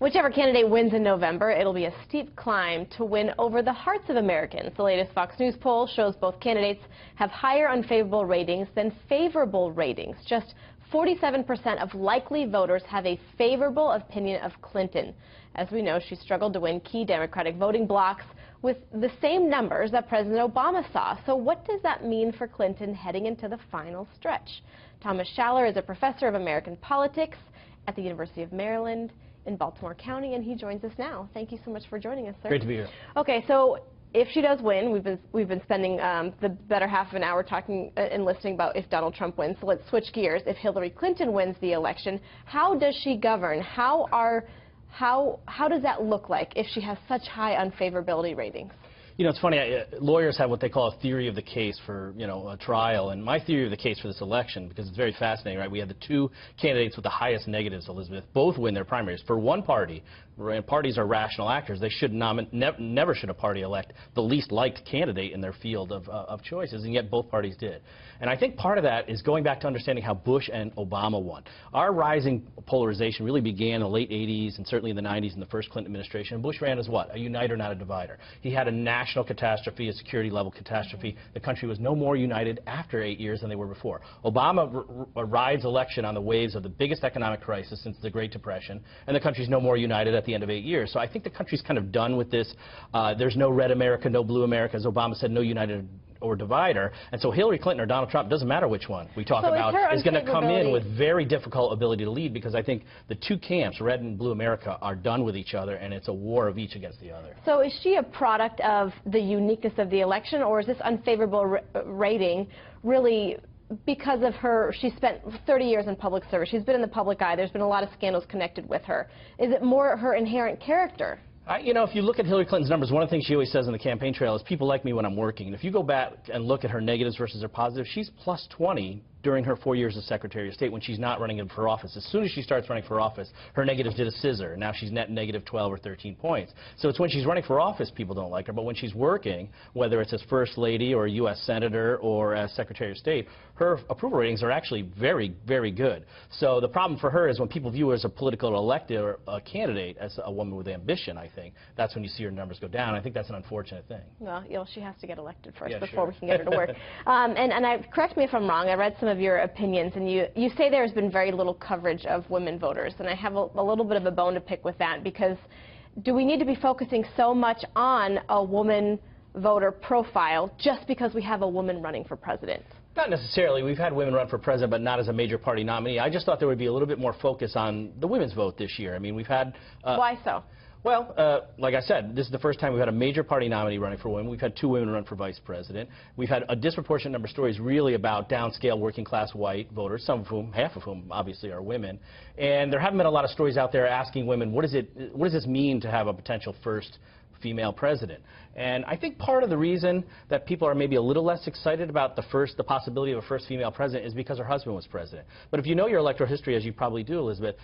Whichever candidate wins in November, it'll be a steep climb to win over the hearts of Americans. The latest Fox News poll shows both candidates have higher unfavorable ratings than favorable ratings. Just 47% of likely voters have a favorable opinion of Clinton. As we know, she struggled to win key Democratic voting blocs with the same numbers that President Obama saw. So what does that mean for Clinton heading into the final stretch? Thomas Schaller is a professor of American politics at the University of Maryland in Baltimore County, and he joins us now. Thank you so much for joining us, sir. Great to be here. Okay, so if she does win, we've been spending the better half of an hour talking and listening about if Donald Trump wins. So let's switch gears. If Hillary Clinton wins the election, how does she govern? How does that look like if she has such high unfavorability ratings? You know, it's funny, lawyers have what they call a theory of the case for, a trial. And my theory of the case for this election, because it's very fascinating, right? We had the two candidates with the highest negatives, Elizabeth, both win their primaries. For one party, parties are rational actors. They should never should a party elect the least liked candidate in their field of choices, and yet both parties did. And I think part of that is going back to understanding how Bush and Obama won. Our rising polarization really began in the late 80s and certainly in the 90s in the first Clinton administration. And Bush ran as what? A uniter, not a divider. He had a national catastrophe, a security-level catastrophe. The country was no more united after 8 years than they were before. Obama rides election on the waves of the biggest economic crisis since the Great Depression, and the country's no more united at the end of 8 years. So I think the country's kind of done with this. There's no red America, no blue America. As Obama said, no united or divider. And so Hillary Clinton or Donald Trump, doesn't matter which one we talk about, is going to come in with very difficult ability to lead, because I think the two camps, red and blue America, are done with each other, and it's a war of each against the other. So is she a product of the uniqueness of the election, or is this unfavorable rating really because of her? She spent 30 years in public service. She's been in the public eye. There's been a lot of scandals connected with her. Is it more her inherent character? If you look at Hillary Clinton's numbers, one of the things she always says on the campaign trail is people like me when I'm working. And if you go back and look at her negatives versus her positives, she's plus 20 during her 4 years as Secretary of State when she's not running for office. As soon as she starts running for office, her negatives did a scissor. Now she's net negative 12 or 13 points. So it's when she's running for office people don't like her, but when she's working, whether it's as First Lady or a U.S. Senator or as Secretary of State, her approval ratings are actually very, very good. So the problem for her is when people view her as a political elected or a candidate, as a woman with ambition, I think, that's when you see her numbers go down. I think that's an unfortunate thing. Well, she has to get elected first before we can get her to work. Correct me if I'm wrong, I read some of your opinions, and you say there's been very little coverage of women voters, and I have a little bit of a bone to pick with that, because do we need to be focusing so much on a woman voter profile just because we have a woman running for president? Not necessarily. We've had women run for president, but not as a major party nominee. I just thought there would be a little bit more focus on the women's vote this year. I mean, we've had... Why so? Well, like I said, this is the first time we've had a major party nominee running for women. We've had 2 women run for vice president. We've had a disproportionate number of stories really about downscale working-class white voters, some of whom, half of whom, obviously, are women. And there haven't been a lot of stories out there asking women, what does this mean to have a potential first female president? And I think part of the reason that people are maybe a little less excited about the possibility of a first female president is because her husband was president. But if you know your electoral history, as you probably do, Elizabeth,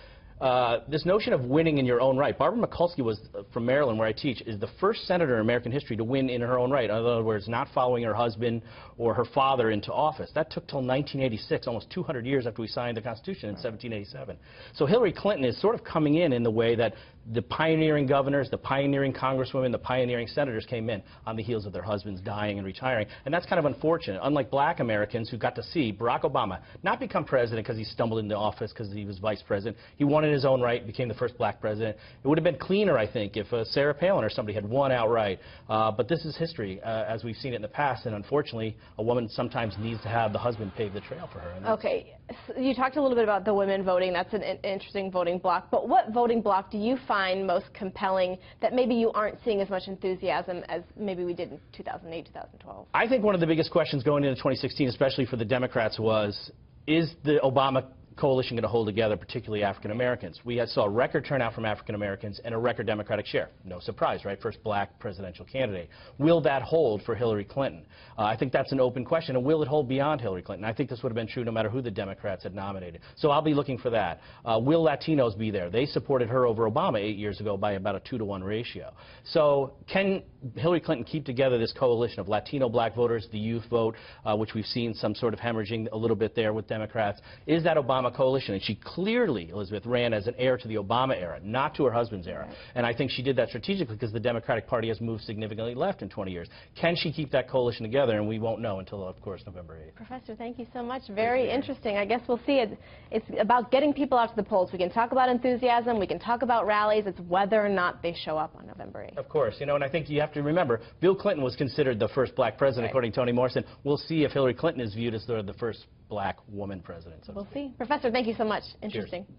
this notion of winning in your own right. Barbara Mikulski was, from Maryland, where I teach, is the first senator in American history to win in her own right. In other words, not following her husband or her father into office. That took till 1986, almost 200 years after we signed the Constitution in 1787. So Hillary Clinton is sort of coming in the way that the pioneering governors, the pioneering congresswomen, the pioneering senators came in on the heels of their husbands dying and retiring. And that's kind of unfortunate. Unlike black Americans who got to see Barack Obama not become president because he stumbled into office because he was vice president. He won in his own right, became the first black president. It would have been cleaner, I think, if Sarah Palin or somebody had won outright. But this is history, as we've seen it in the past. And unfortunately, a woman sometimes needs to have the husband pave the trail for her. Okay. So you talked a little bit about the women voting. That's an interesting voting block. But what voting block do you find most compelling that maybe you aren't seeing as much enthusiasm as maybe we did in 2008, 2012? I think one of the biggest questions going into 2016, especially for the Democrats, was, is the Obama coalition going to hold together, particularly African Americans? We saw a record turnout from African Americans and a record Democratic share. No surprise, right? First black presidential candidate. Will that hold for Hillary Clinton? I think that's an open question. And will it hold beyond Hillary Clinton? I think this would have been true no matter who the Democrats had nominated. So I'll be looking for that. Will Latinos be there? They supported her over Obama 8 years ago by about a 2-to-1 ratio. So can Hillary Clinton keep together this coalition of Latino black voters, the youth vote, which we've seen some sort of hemorrhaging a little bit there with Democrats? Is that Obama Obama coalition, and she clearly, Elizabeth, ran as an heir to the Obama era, not to her husband's era. Right. And I think she did that strategically because the Democratic Party has moved significantly left in 20 years. Can she keep that coalition together? And we won't know until, of course, November 8th. Professor, thank you so much. Very interesting. I guess we'll see. It's about getting people out to the polls. We can talk about enthusiasm. We can talk about rallies. It's whether or not they show up on November 8th. Of course. You know, and I think you have to remember, Bill Clinton was considered the first black president, Right. according to Toni Morrison. We'll see if Hillary Clinton is viewed as the first black woman president. So We'll see. Professor, thank you so much. Interesting. Cheers.